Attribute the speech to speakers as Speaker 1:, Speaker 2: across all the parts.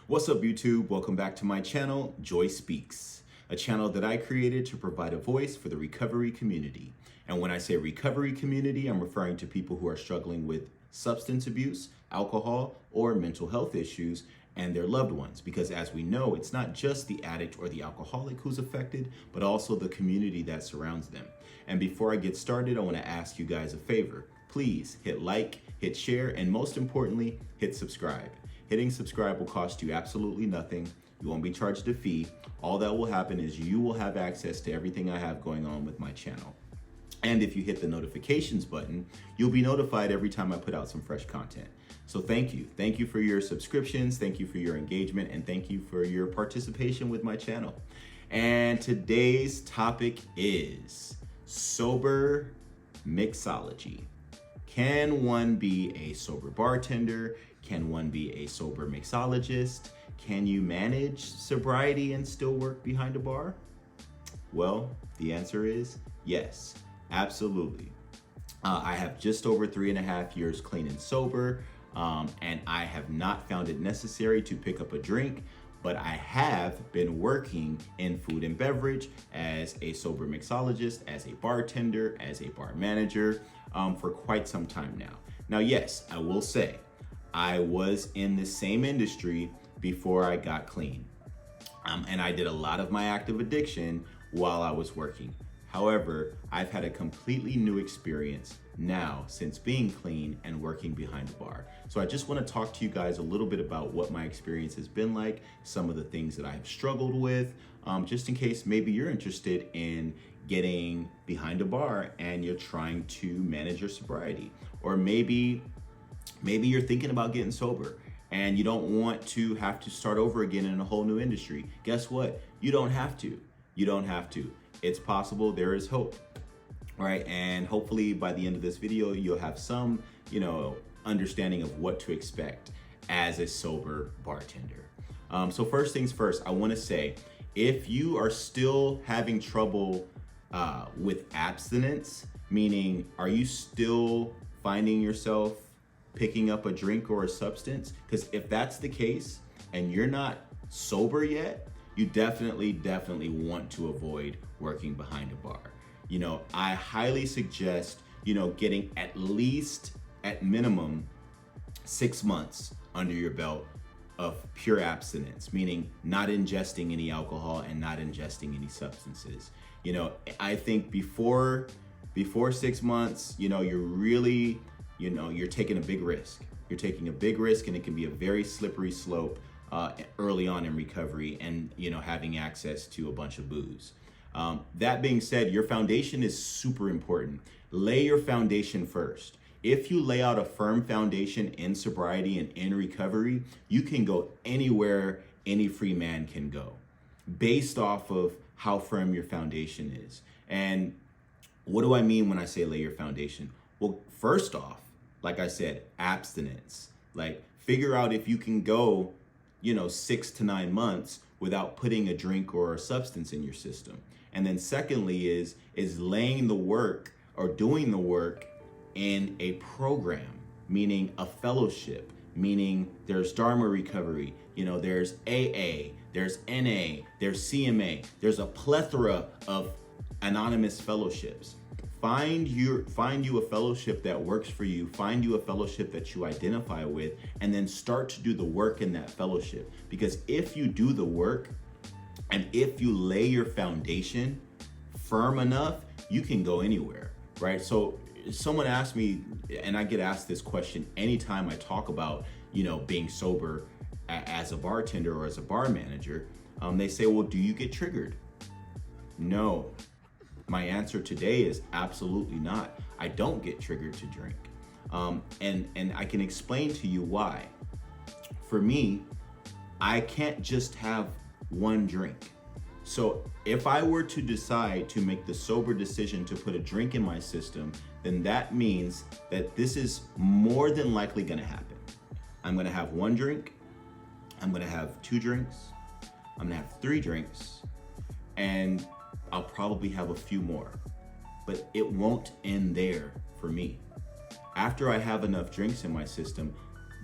Speaker 1: What's up, YouTube? Welcome back to my channel, Joy Speaks, a channel that I created to provide a voice for the recovery community. And when I say recovery community, I'm referring to people who are struggling with substance abuse, alcohol, or mental health issues and their loved ones. Because as we know, it's not just the addict or the alcoholic who's affected, but also the community that surrounds them. And before I get started, I want to ask you guys a favor. Please hit like, hit share, and most importantly, hit subscribe. Hitting subscribe will cost you absolutely nothing. You won't be charged a fee. All that will happen is you will have access to everything I have going on with my channel. And if you hit the notifications button, you'll be notified every time I put out some fresh content. So thank you. Thank you for your subscriptions. Thank you for your engagement. And thank you for your participation with my channel. And today's topic is sober mixology. Can one be a sober bartender? Can one be a sober mixologist? Can you manage sobriety and still work behind a bar? Well, the answer is yes, absolutely. I have just over 3.5 years clean and sober, and I have not found it necessary to pick up a drink, but I have been working in food and beverage as a sober mixologist, as a bartender, as a bar manager for quite some time now. Now, yes, I will say, I was in the same industry before I got clean. And I did a lot of my active addiction while I was working. However, I've had a completely new experience now since being clean and working behind the bar. So I just want to talk to you guys a little bit about what my experience has been like, some of the things that I've struggled with, just in case maybe you're interested in getting behind a bar and you're trying to manage your sobriety. Or maybe you're thinking about getting sober and you don't want to have to start over again in a whole new industry. Guess what? You don't have to. You don't have to. It's possible. There is hope. All right. And hopefully by the end of this video, you'll have some, understanding of what to expect as a sober bartender. So first things first, I want to say, if you are still having trouble with abstinence, meaning are you still finding yourself picking up a drink or a substance? Because if that's the case and you're not sober yet, you definitely want to avoid working behind a bar. I highly suggest, getting at least at minimum 6 months under your belt of pure abstinence, meaning not ingesting any alcohol and not ingesting any substances. I think before 6 months, you're really, you're taking a big risk. You're taking a big risk, and it can be a very slippery slope early on in recovery and, having access to a bunch of booze. That being said, your foundation is super important. Lay your foundation first. If you lay out a firm foundation in sobriety and in recovery, you can go anywhere any free man can go based off of how firm your foundation is. And what do I mean when I say lay your foundation? Well, first off, like I said, abstinence. Like, figure out if you can go, 6 to 9 months without putting a drink or a substance in your system. And then secondly is laying the work or doing the work in a program, meaning a fellowship, meaning there's Dharma recovery, there's AA, there's NA, there's CMA, there's a plethora of anonymous fellowships. Find you a fellowship that works for you, find you a fellowship that you identify with, and then start to do the work in that fellowship. Because if you do the work and if you lay your foundation firm enough, you can go anywhere, right? So someone asked me, and I get asked this question anytime I talk about, being sober as a bartender or as a bar manager. They say, well, do you get triggered? No. My answer today is absolutely not. I don't get triggered to drink. And I can explain to you why. For me, I can't just have one drink. So if I were to decide to make the sober decision to put a drink in my system, then that means that this is more than likely gonna happen. I'm gonna have one drink, I'm gonna have 2 drinks, I'm gonna have 3 drinks, and I'll probably have a few more. But it won't end there for me. After I have enough drinks in my system,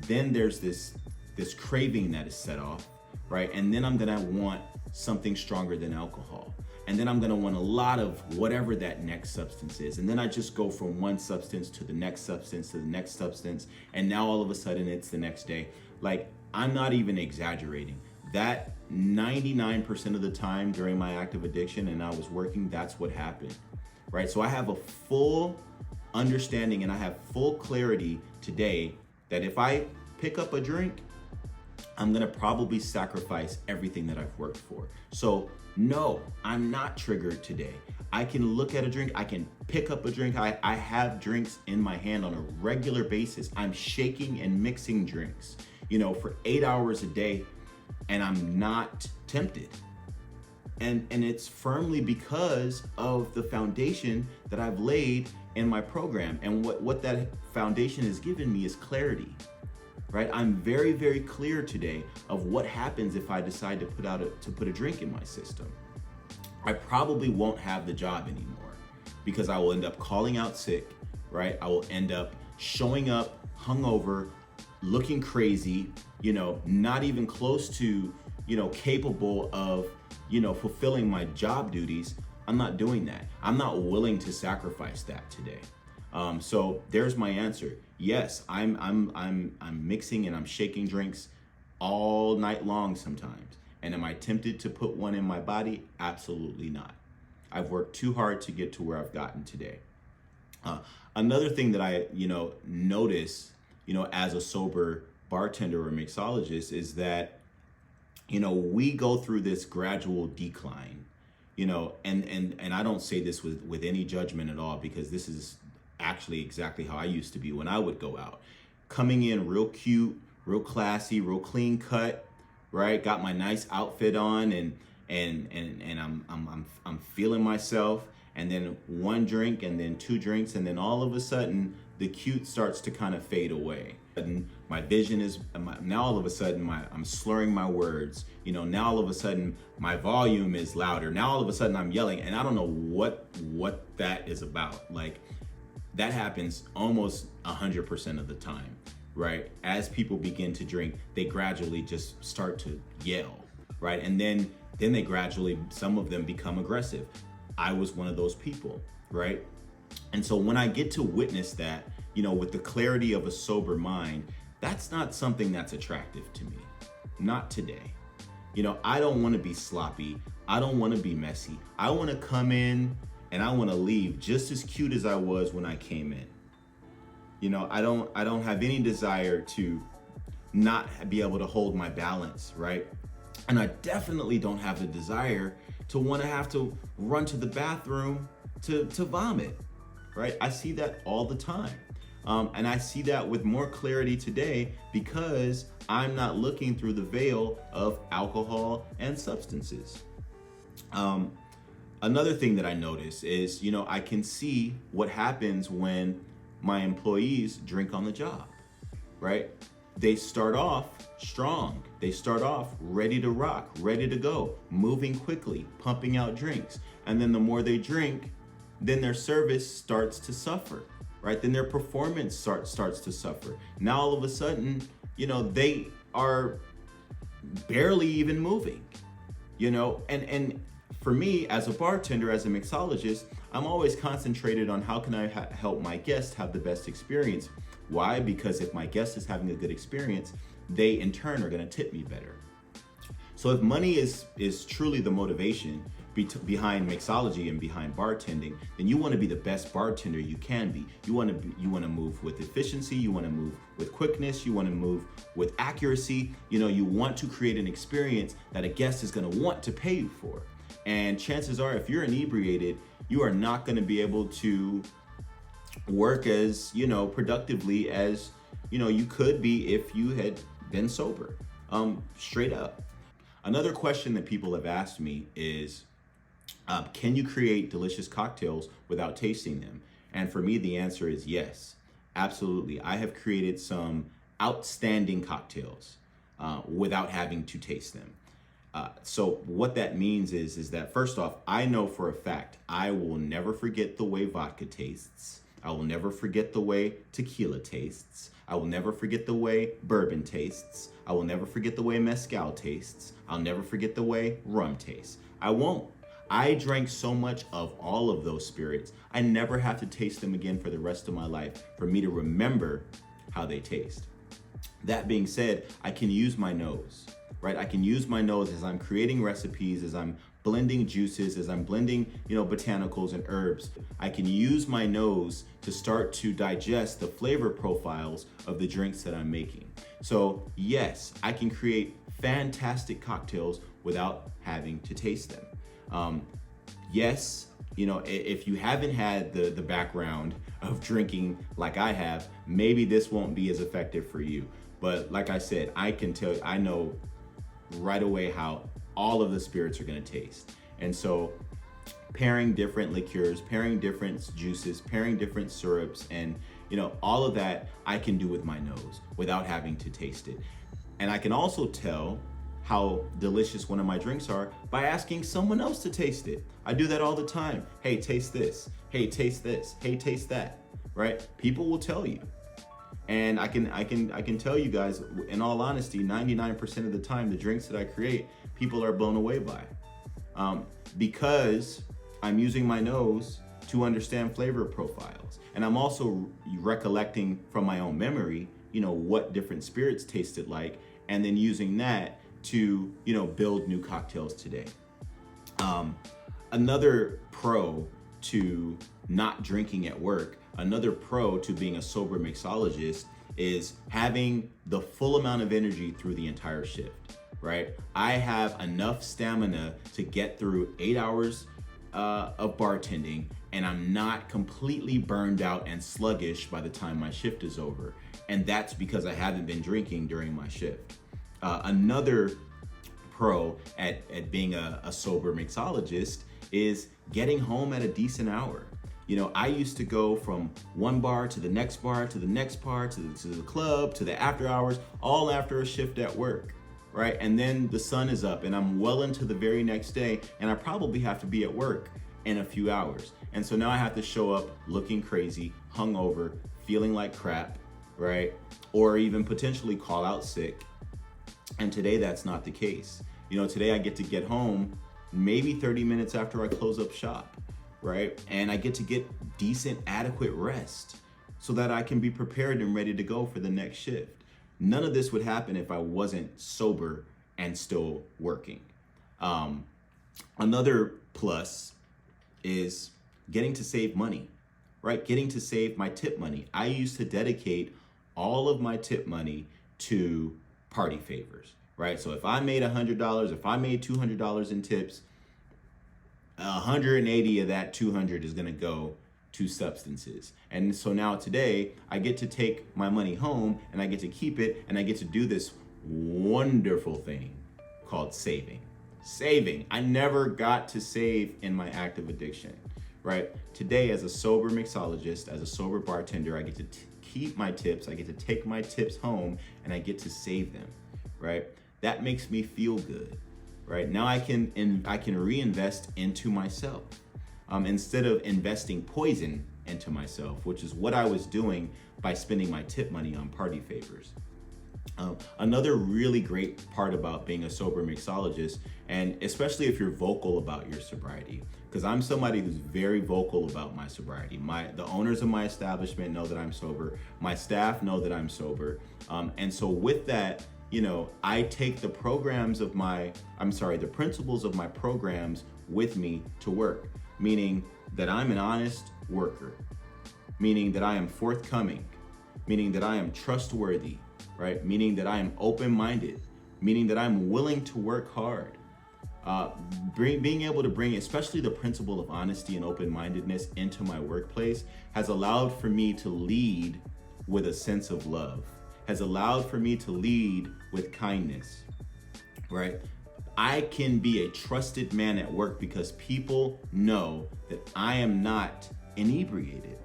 Speaker 1: then there's this craving that is set off, right? And then I'm gonna want something stronger than alcohol. And then I'm gonna want a lot of whatever that next substance is. And then I just go from one substance to the next substance to the next substance. And now all of a sudden it's the next day. Like, I'm not even exaggerating. That 99% of the time during my active addiction and I was working, that's what happened, right? So I have a full understanding and I have full clarity today that if I pick up a drink, I'm gonna probably sacrifice everything that I've worked for. So no, I'm not triggered today. I can look at a drink, I can pick up a drink. I have drinks in my hand on a regular basis. I'm shaking and mixing drinks, for 8 hours a day, and I'm not tempted. And it's firmly because of the foundation that I've laid in my program. And what that foundation has given me is clarity, right? I'm very, very clear today of what happens if I decide to put a drink in my system. I probably won't have the job anymore because I will end up calling out sick, right? I will end up showing up hungover, looking crazy, not even close to, capable of, fulfilling my job duties. I'm not doing that. I'm not willing to sacrifice that today. So there's my answer. Yes, I'm mixing and I'm shaking drinks all night long sometimes. And am I tempted to put one in my body? Absolutely not. I've worked too hard to get to where I've gotten today. Another thing that I, notice, as a sober bartender or mixologist is that, we go through this gradual decline, and I don't say this with any judgment at all, because this is actually exactly how I used to be when I would go out. Coming in real cute, real classy, real clean cut, right? Got my nice outfit on and I'm feeling myself, and then one drink and then two drinks, and then all of a sudden the cute starts to kind of fade away. And my vision is now all of a sudden I'm slurring my words. Now all of a sudden my volume is louder. Now all of a sudden I'm yelling, and I don't know what that is about. Like, that happens almost 100% of the time, right? As people begin to drink, they gradually just start to yell, right? And then they gradually, some of them become aggressive. I was one of those people, right? And so when I get to witness that, with the clarity of a sober mind, that's not something that's attractive to me. Not today. I don't want to be sloppy. I don't want to be messy. I want to come in and I want to leave just as cute as I was when I came in. I don't have any desire to not be able to hold my balance, right? And I definitely don't have the desire to want to have to run to the bathroom to vomit, right? I see that all the time. And I see that with more clarity today because I'm not looking through the veil of alcohol and substances. Another thing that I notice is, I can see what happens when my employees drink on the job, right? They start off strong. They start off ready to rock, ready to go, moving quickly, pumping out drinks. And then the more they drink, then their service starts to suffer, right? Then their performance starts to suffer. Now all of a sudden, they are barely even moving, and for me as a bartender, as a mixologist, I'm always concentrated on how can I help my guests have the best experience. Why? Because if my guest is having a good experience, they in turn are going to tip me better. So if money is truly the motivation behind mixology and behind bartending, then you want to be the best bartender you can be. You want to move with efficiency. You want to move with quickness. You want to move with accuracy. You want to create an experience that a guest is going to want to pay you for. And chances are, if you're inebriated, you are not going to be able to work as productively as you could be if you had been sober. Straight up. Another question that people have asked me is, can you create delicious cocktails without tasting them? And for me, the answer is yes, absolutely. I have created some outstanding cocktails without having to taste them. So what that means is that first off, I know for a fact I will never forget the way vodka tastes. I will never forget the way tequila tastes. I will never forget the way bourbon tastes. I will never forget the way mezcal tastes. I'll never forget the way rum tastes. I won't. I drank so much of all of those spirits, I never have to taste them again for the rest of my life for me to remember how they taste. That being said, I can use my nose, right? I can use my nose as I'm creating recipes, as I'm blending juices, as I'm blending, botanicals and herbs. I can use my nose to start to digest the flavor profiles of the drinks that I'm making. So yes, I can create fantastic cocktails without having to taste them. Yes, if you haven't had the background of drinking like I have, maybe this won't be as effective for you. But like I said, I can tell you, I know right away how all of the spirits are going to taste. And so pairing different liqueurs, pairing different juices, pairing different syrups, and all of that I can do with my nose without having to taste it. And I can also tell how delicious one of my drinks are by asking someone else to taste it. I do that all the time. Hey, taste this. Hey, taste this. Hey, taste that. Right? People will tell you. And I can tell you guys, in all honesty, 99% of the time, the drinks that I create, people are blown away by. Because I'm using my nose to understand flavor profiles. And I'm also recollecting from my own memory, what different spirits tasted like, and then using that to, build new cocktails today. Another pro to not drinking at work, another pro to being a sober mixologist is having the full amount of energy through the entire shift, right? I have enough stamina to get through 8 hours of bartending, and I'm not completely burned out and sluggish by the time my shift is over. And that's because I haven't been drinking during my shift. Another pro at being a sober mixologist is getting home at a decent hour. I used to go from one bar to the next bar, to the next bar, to the club, to the after hours, all after a shift at work, right? And then the sun is up and I'm well into the very next day, and I probably have to be at work in a few hours. And so now I have to show up looking crazy, hungover, feeling like crap, right? Or even potentially call out sick. And today that's not the case. Today I get to get home maybe 30 minutes after I close up shop, right? And I get to get decent, adequate rest so that I can be prepared and ready to go for the next shift. None of this would happen if I wasn't sober and still working. Another plus is getting to save money, right? Getting to save my tip money. I used to dedicate all of my tip money to party favors, right? So if I made $100, if I made $200 in tips, 180 of that 200 is going to go to substances. And so now today I get to take my money home and I get to keep it, and I get to do this wonderful thing called saving. I never got to save in my active addiction, right? Today, as a sober mixologist, as a sober bartender, I get to keep my tips, I get to take my tips home, and I get to save them, right? That makes me feel good, right? Now I can reinvest into myself instead of investing poison into myself, which is what I was doing by spending my tip money on party favors. Another really great part about being a sober mixologist, and especially if you're vocal about your sobriety, because I'm somebody who's very vocal about my sobriety. The owners of my establishment know that I'm sober. My staff know that I'm sober. And so with that, I take the the principles of my programs with me to work, meaning that I'm an honest worker, meaning that I am forthcoming, meaning that I am trustworthy, right? Meaning that I am open-minded, meaning that I'm willing to work hard. Being able to bring especially the principle of honesty and open-mindedness into my workplace has allowed for me to lead with a sense of love, has allowed for me to lead with kindness, right? I can be a trusted man at work because people know that I am not inebriated,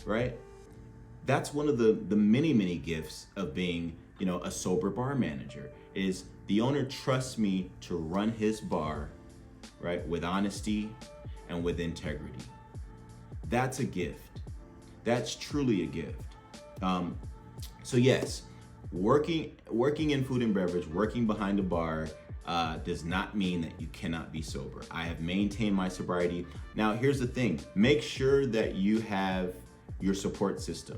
Speaker 1: right? That's one of the many, many gifts of being, a sober bar manager, is the owner trusts me to run his bar, right, with honesty and with integrity. That's a gift. that's truly a gift. So yes, working in food and beverage, working behind a bar, does not mean that you cannot be sober. I have maintained my sobriety. Now, here's the thing: make sure that you have your support system,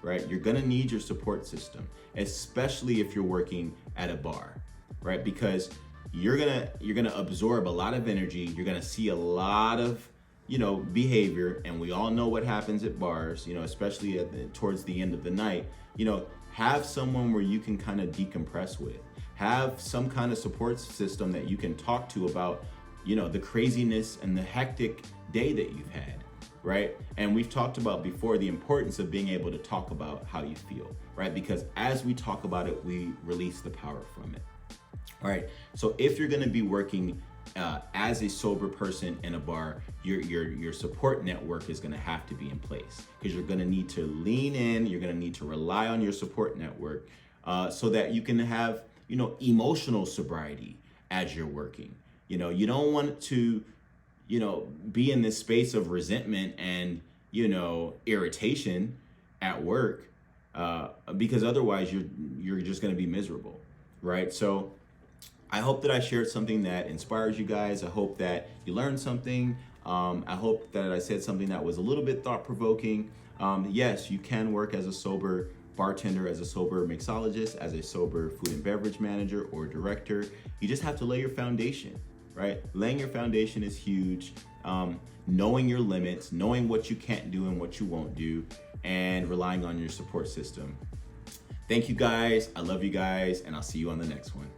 Speaker 1: right? You're gonna need your support system, especially if you're working at a bar, right? Because you're gonna absorb a lot of energy. You're gonna see a lot of behavior, and we all know what happens at bars, especially towards the end of the night. Have someone where you can kind of decompress with. Have some kind of support system that you can talk to about, the craziness and the hectic day that you've had, right? And we've talked about before the importance of being able to talk about how you feel, right? Because as we talk about it, we release the power from it. All right. So if you're going to be working as a sober person in a bar, your support network is going to have to be in place, because you're going to need to lean in. You're going to need to rely on your support network so that you can have emotional sobriety as you're working. You don't want to be in this space of resentment and irritation at work, because otherwise you're just going to be miserable, right? So I hope that I shared something that inspires you guys. I hope that you learned something. I hope that I said something that was a little bit thought-provoking. Yes, you can work as a sober bartender, as a sober mixologist, as a sober food and beverage manager or director. You just have to lay your foundation, right? Laying your foundation is huge. Knowing your limits, knowing what you can't do and what you won't do, and relying on your support system. Thank you guys. I love you guys, and I'll see you on the next one.